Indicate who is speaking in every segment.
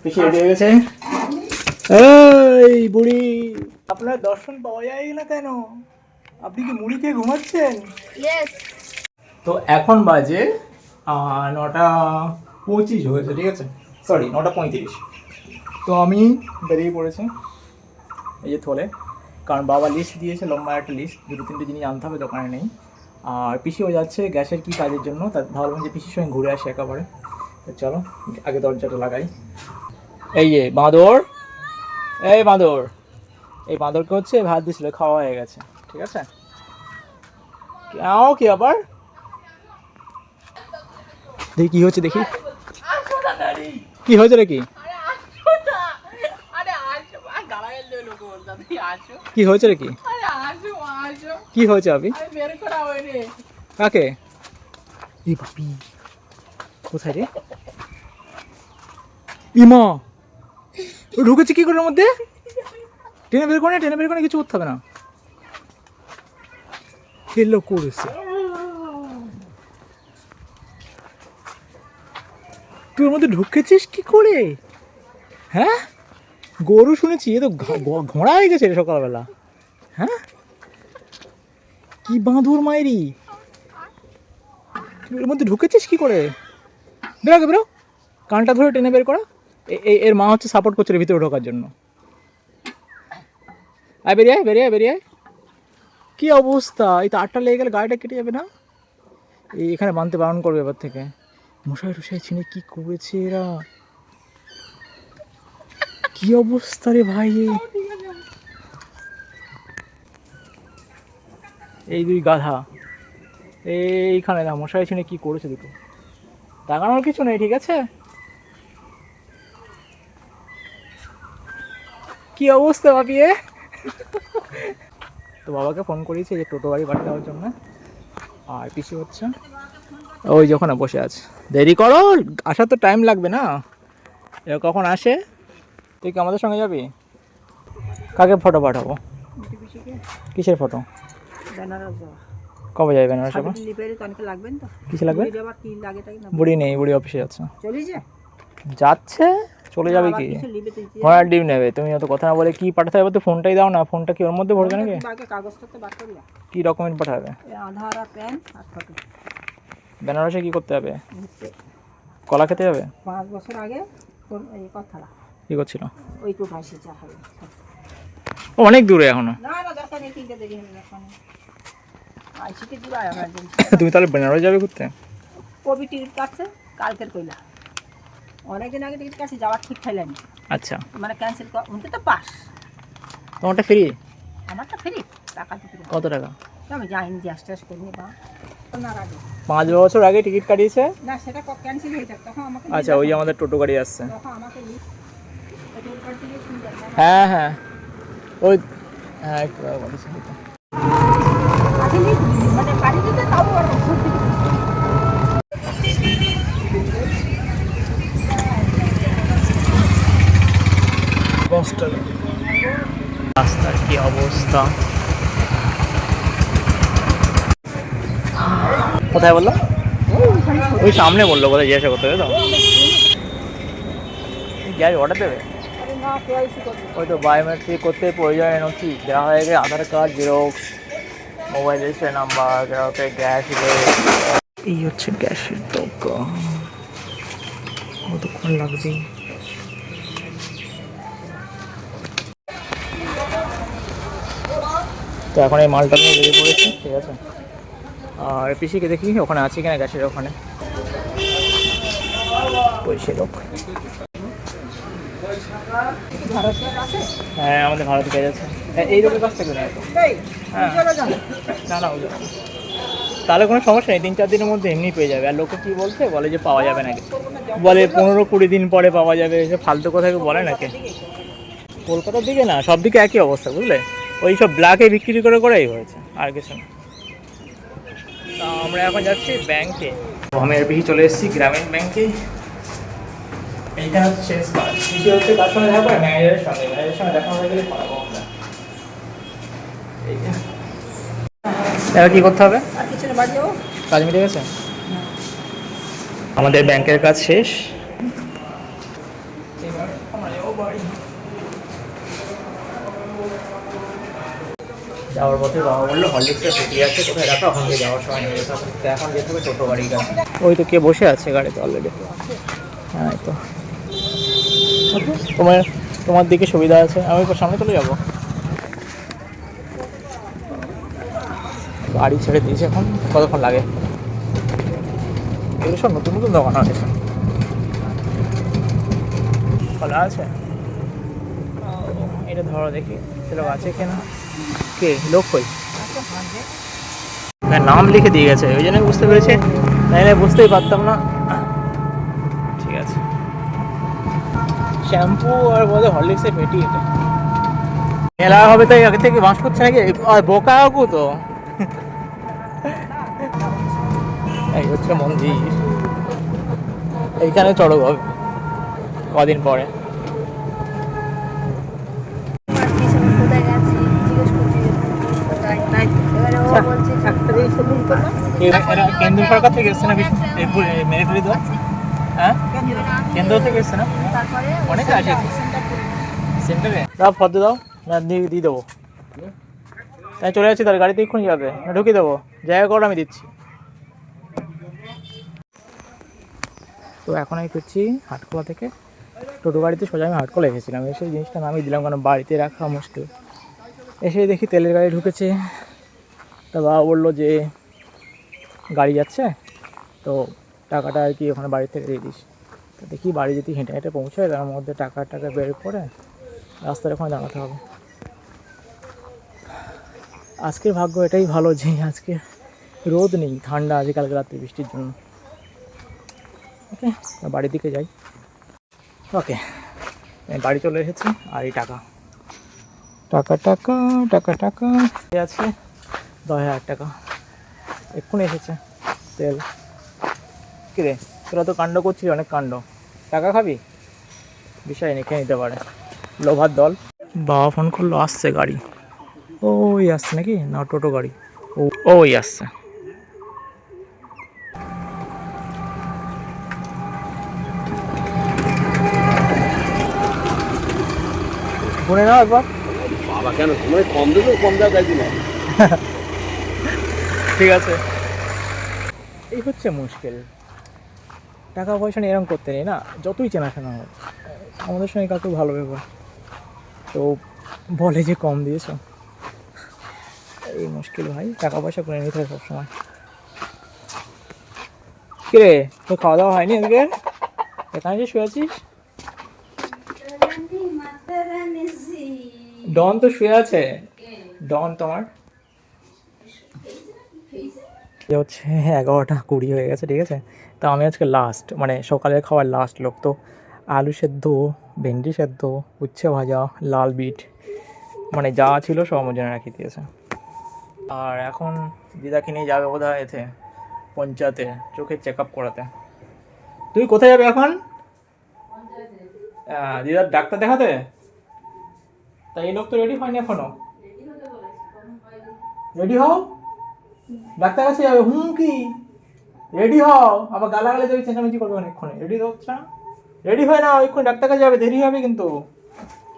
Speaker 1: পিসি ready হয়ে গেছে। এই বুড়ি, আপনার দর্শন পাওয়া যায় না কেন? আপনি কি মুড়ি খেয়ে ঘুমাচ্ছেন? তো এখন বাজে 9:25 হয়েছে, ঠিক আছে, সরি 9:35। তো আমি বেরিয়ে পড়েছি এই যে থলে, কারণ বাবা লিস্ট দিয়েছে, লম্বা একটা লিস্ট, 2-3টে জিনিস আনতে হবে, দোকানে নেই। আর পিসিও যাচ্ছে গ্যাসের কী কাজের জন্য, তা ভাবলাম যে পিসির সঙ্গে ঘুরে আসি একেবারে। তো চলো আগে দরজাটা লাগাই। এই যে বাঁদর, এই বাঁদর, এই বাঁদরকে হচ্ছে ভাত দিছিল, খাওয়া হয়ে গেছে, ঠিক আছে। কি আবার দেখি কি হচ্ছে, দেখি কি হয়েছে রে, কি কি হয়েছে রে, কি হয়েছে আবি? কাকে? এই বাপি, কোথায় রে? ইমা ঢুকেছে কি করে ওর মধ্যে? টেনে বের করে, টেনে বের করে, কিছু করতে হবে না। খেলো করেছে, তুই ওর মধ্যে ঢুকেছিস কি করে? হ্যাঁ, গরু শুনেছি, এ তো ঘোড়া হয়ে গেছে রে সকালবেলা। হ্যাঁ, কি বাঁদর মায়েরি, তুই এর মধ্যে ঢুকেছিস কি করে? বেরো আগে বেরো, কানটা ধরে টেনে বের করা। এর মা হচ্ছে সাপোর্ট করছে ভিতরে ঢোকার জন্য। আয় বেরিয়ে আয়, বেরিয়ে আয়, বেরিয়ে আয়। কী অবস্থা, এই তারটা লেগে গেলে গাড়িটা কেটে যাবে না? এখানে বাঁধতে বারণ করবে এবার থেকে। মশাই টশাই ছিনে কি করেছে এরা, কি অবস্থা রে ভাই। এই দুই গাধা এইখানে না, মশাই ছিনে কি করেছে দুটো, তাকানোর কিছু নেই, ঠিক আছে। কি অবস্থা ভাবিয়ে। তো বাবাকে ফোন করেছি যে টোটো গাড়ি পাঠিয়ে দেওয়ার জন্য, আর পিসি হচ্ছে ওই যখন বসে আছে। দেরি করো, আসার তো টাইম লাগবে না, এ কখন আসে। তুই কি আমাদের সঙ্গে যাবি? কাকে ফটো পাঠাবো? কিসের ফটো? কবে যাবে বেনারস? কিসে লাগবে? বুড়ি নেই, বুড়ি অফিসে যাচ্ছে। যাচ্ছে, চলে যাবে কি? ঘোড়ার ডিম নেবে। তুমি অত কথা না বলে কি পাঠাতে হবে? তো ফোনটাই দাও না, ফোনটা কি ওর মধ্যে ভরবে নাকি? কি ডকুমেন্ট পাঠাবে?
Speaker 2: আধার আর প্যান আর ফটো।
Speaker 1: বেনারসে কি করতে হবে? কলা খেতে হবে।
Speaker 2: 5 বছর আগে এই কথা
Speaker 1: কি করছিল?
Speaker 2: ওই তো ভাইসে চা হবে।
Speaker 1: অনেক দূরে এখনো।
Speaker 2: না না, দরকার নেই, কিনতে দেরি হবে না। আইসিকে দিবা এমার্জেন্সি।
Speaker 1: তুমি তাহলে বেনারস যাবে ঘুরতে?
Speaker 2: কবি টিকিট কাটছে কালকের কইলা, অনেকদিন আগে টিকিট কাটছে, যাওয়ার ঠিক খাইলানি।
Speaker 1: আচ্ছা,
Speaker 2: মানে ক্যান্সেল কর, উনকে তো পাস।
Speaker 1: তোমারটা ফ্রি?
Speaker 2: আমারটা ফ্রি, টাকা দিতে হবে।
Speaker 1: কত টাকা?
Speaker 2: আমি যাইনি, যে আস্তে আস্তে করি বা না আগে
Speaker 1: 5 বছর আগে টিকিট কাটিয়েছে।
Speaker 2: না, সেটা ক্যান্সেল হয়ে যাবে তখন আমাকে।
Speaker 1: আচ্ছা, ওই যে আমাদের টোটো গাড়ি আসছে।
Speaker 2: তখন আমাকে টোটো কাট দিয়ে শুনবে।
Speaker 1: হ্যাঁ হ্যাঁ, ওই হ্যাঁ একটু বলেছে হয়তো।
Speaker 2: মানে গাড়ি দিতে তাও আর
Speaker 1: রাস্তার কি অবস্থা, কোথায় বললো? ওই সামনে বললো, কোথায় জিজ্ঞাসা করতে হবে তো। গ্যাস অর্ডার দেবে? ওই তো বায়োমেট্রিক করতে প্রয়োজনীয় নথি দেওয়া হয়ে গেছে, Aadhaar card xerox, mobile registration number, গ্রাহকের গ্যাস। এই হচ্ছে গ্যাসের দোকান, কতক্ষণ লাগবে? তো এখন এই মালটা নিয়ে বেরিয়ে পড়েছে, ঠিক আছে। আর পিসিকে দেখি ওখানে আছে কিনা, গ্যাসের ওখানে ওই সে লোক। হ্যাঁ, আমাদের ভারত পেয়ে যাচ্ছে এই লোকের কাছ থেকে নেয় তো। হ্যাঁ না না, তাহলে কোনো সমস্যা নেই, 3-4 দিনের মধ্যে এমনি পেয়ে যাবে। আর লোকে কী বলছে, বলে যে পাওয়া যাবে নাকি, বলে 15-20 দিন পরে পাওয়া যাবে, এসে ফালতু কথা বলে নাকি। কলকাতার দিকে না, সব দিকে একই অবস্থা, বুঝলে, ওই সব ব্ল্যাকে বিক্রি করে করেই হয়েছে, আর কিছু না। তা আমরা এখন যাচ্ছি ব্যাংকে, আমি আর বেশি চলে এসেছি গ্রামীণ ব্যাংকে। এইটা হচ্ছে শেষ কাজ, কিছু হচ্ছে কার সঙ্গে দেখা করে ম্যানেজারের সঙ্গে দেখা হয়ে গেলে পারবো আমরা। এবার কী করতে হবে?
Speaker 2: আর কিছু না, বাড়ি যাবো।
Speaker 1: কাজ মিটে গেছে, আমাদের ব্যাংকের কাজ শেষ। বাড়ি। যাওয়ার পথে বাবা বললো হরলিক্সের পেটি আছে, কোথায় রাখা, ওখান থেকে যাওয়ার সময় নিয়ে যেতে হবে। তো এখন যেতে হবে টোটো গাড়ি কাছে। ওই তো কে বসে আছে গাড়িতে অলরেডি। হ্যাঁ তো তোমার দিকে সুবিধা আছে, আমি সামনে চলে যাবো। গাড়ি ছেড়ে দিয়েছে, এখন কতক্ষণ লাগে? এগুলো সব নতুন নতুন দোকান হয়েছে, খোলা আছে। এটা ধরো দেখি লোক আছে কিনা। কে লোক কই? নাম লিখে দিয়ে গেছে, ওই জন্য বুঝতে পেরেছি, নাহলে বুঝতেই পারতাম না। ঠিক আছে, শ্যাম্পু আর বলে হরলিক্সের পেটি। এটা মেলা হবে তাই আগে থেকে বাঁশ করছে নাকি? বোকা কাকু তো। এই হচ্ছে মন্দির, এইখানে চড়ক হবে কদিন পরে। কেন্দ্র সরকার থেকে এসছে না মিলিটারি তো? হ্যাঁ কেন্দ্র থেকে এসছে না, অনেকে আসে সেন্টারে। দাও ফর্দ দাও, না দিয়ে দেবো। তাই চলে যাচ্ছি, তাহলে গাড়িতে এক্ষুনি যাবে না ঢুকিয়ে দেবো? জায়গা করে আমি দিচ্ছি। তো এখন আমি ফিরছি হাটখোলা থেকে। টোটো গাড়িতে সোজা আমি হাটখোলা এসেছিলাম, এসে জিনিসটা নামিয়ে দিলাম, কারণ বাড়িতে রাখা মুশকিল। এসে দেখি তেলের গাড়ি ঢুকেছে। তা বাবা বললো যে গাড়ি যাচ্ছে, তো টাকাটা আর কি ওখানে বাড়ি থেকে দিয়ে দিস। তো দেখি বাড়ি যদি হেঁটে হেঁটে পৌঁছায়, তার মধ্যে টাকা বের করে রাস্তার ওখানে দাঁড়াতে হবে। আজকের ভাগ্য এটাই ভালো যে আজকে রোদ নেই, ঠান্ডা আছে, কালকে রাত্রে বৃষ্টির জন্য। ওকে, বাড়ির দিকে যাই। ওকে, বাড়ি চলে এসেছি। আর এই টাকা আছে 10,000 টাকা, এক্ষুনি এসেছে তেল। কিরে তোরা তো কাণ্ড করছিস, অনেক কাণ্ড। টাকা খাবি? বিষয় নেই, খেয়ে নিতে পারে, লোভার দল। বাবা ফোন করলো, আসছে গাড়ি। ওই আসছে নাকি, না টোটো গাড়ি? ওই আসছে। শুনে নাও একবার।
Speaker 3: বাবা কেন তোমার কম দেবো, কম দাও দেখবি না।
Speaker 1: ঠিক আছে, এই হচ্ছে মুশকিল। টাকা পয়সা নিয়ে এরকম করতে নেই না, যতই চেনাশোনা হোক। আমাদের সঙ্গে কাউকে ভালো ব্যবহার, তো বলে যে কম দিয়েছ। এই মুশকিল ভাই, টাকা পয়সা করে নিতে হয় সবসময়। কিরে তোর খাওয়া দাওয়া হয়নি আজকে? এখানে যে শুয়ে আছিস? ডন তো শুয়ে আছে। ডন তোমার হচ্ছে 11:20 হয়ে গেছে, ঠিক আছে? তো আমি আজকে লাস্ট, মানে সকালের খাওয়ার লাস্ট লোক। তো আলু সেদ্ধ, ভেন্ডি সেদ্ধ, উচ্ছে ভাজা, লাল বিট, মানে যা ছিল সব আমার জন্য রাখি দিয়েছে। আর এখন দিদাকে নিয়ে যাবে বোধহয় এতে পঞ্চায়েতে চোখের চেক আপ করাতে। তুই কোথায় যাবে এখন? দিদার ডাক্তার দেখাতে? তাই এই লোক তো রেডি হয়নি এখনো। রেডি হও, ডাক্তার কাছে যাবে। কি রেডি হও, আবার গালাগালি দেবে, চেঁচামেচি করবে অনেকক্ষণে। রেডি হচ্ছে না, রেডি হয় না, ওইক্ষণ ডাক্তার কাছে যাবে, দেরি হবে কিন্তু।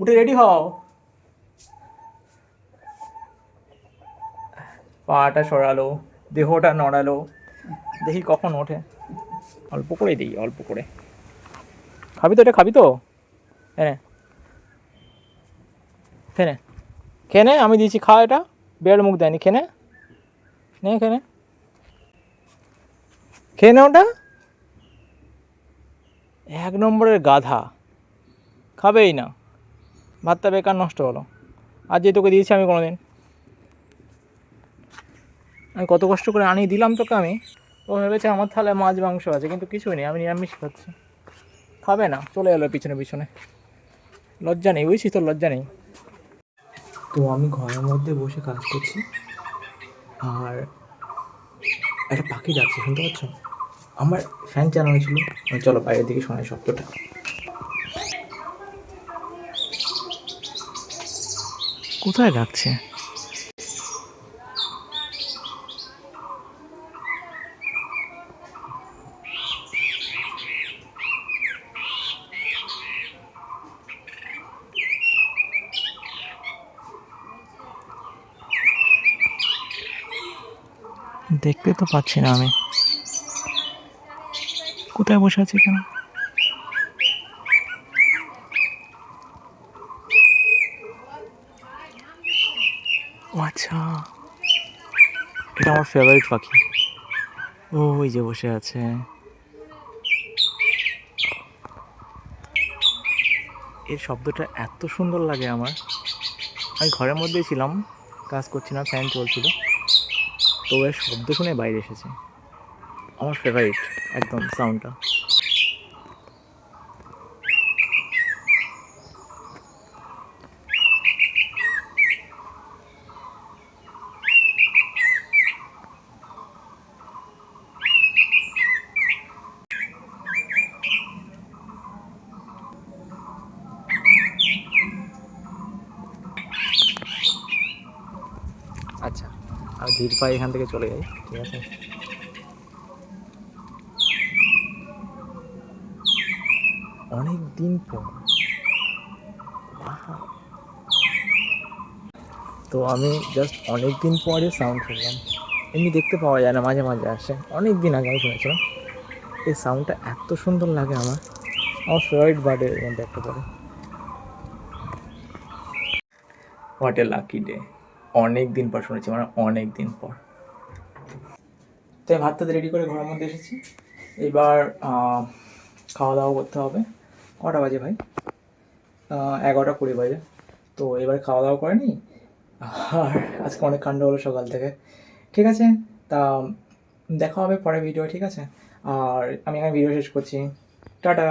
Speaker 1: উঠে রেডি হও। পাটা সরালো, দেহটা নড়ালো, দেখি কখন ওঠে। অল্প করে দিই, অল্প করে। খাবি তো এটা, খাবি তো? হ্যাঁ খেনে খেনে আমি দিয়েছি, খা এটা। বেড় মুখ দেয়নি, খেনে নে, খেনে খেয়ে নে ওটা। 1 নম্বরের গাধা, খাবেই না। ভাতটা বেকার নষ্ট হলো। আর যে তোকে দিয়েছি আমি কোনোদিন, আমি কত কষ্ট করে আনিয়ে দিলাম তোকে আমি। ও ভেবেছে আমার থালায় মাছ মাংস আছে, কিন্তু কিছুই নেই, আমি নিরামিষ খাচ্ছি। খাবে না, চলে এলো পিছনে পিছনে। লজ্জা নেই, বুঝছিস তোর লজ্জা নেই। তো আমি ঘরের মধ্যে বসে কাজ করছি, আর একটা পাখি যাচ্ছে, শুনতে পাচ্ছ? আমার ফ্যান চালানো ছিল, চলো বাইরের দিকে শোনাই শব্দটা। কোথায় ডাকছে? দেখতে তো পাচ্ছি না আমি, কোথায় বসে আছি এখানে? ও আচ্ছা, এটা আমার ফেভারিট পাখি। ও ওই যে বসে আছে। এর শব্দটা এত সুন্দর লাগে আমার। আমি ঘরের মধ্যেই ছিলাম, কাজ করছি না, ফ্যান চলছিল, তো এর শব্দ শুনে বাইরে এসেছে। আমার ফেভারিট একদম সাউন্ডটা। আচ্ছা, আমি ধীর পায়ে এখান থেকে চলে যাই, ঠিক আছে? অনেক দিন পর, Wow! তো আমি জাস্ট অনেক দিন পরে সাউন্ড শুনলাম। এমনি দেখতে পাওয়া যায় না, মাঝে মাঝে আসে। অনেক দিন আগে আমি শুনেছিলাম। এই সাউন্ডটা এত সুন্দর লাগে আমার ফেভারিট বার্ডের মধ্যে একটা পড়ে। হোয়াট এ লাকি ডে, অনেক দিন পর শুনেছি, মানে অনেক দিন পর। তো আমি ভাতটা রেডি করে ঘরের মধ্যে এসেছি। এবার খাওয়া দাওয়া করতে হবে। কটা বাজে ভাই? 11:20 বাজে। তো এবার খাওয়া দাওয়া করে নিই। আর আজকে অনেক কাণ্ড হলো সকাল থেকে, ঠিক আছে? তা দেখা হবে পরে ভিডিও, ঠিক আছে? আর আমি এখানে ভিডিও শেষ করছি। টাটা।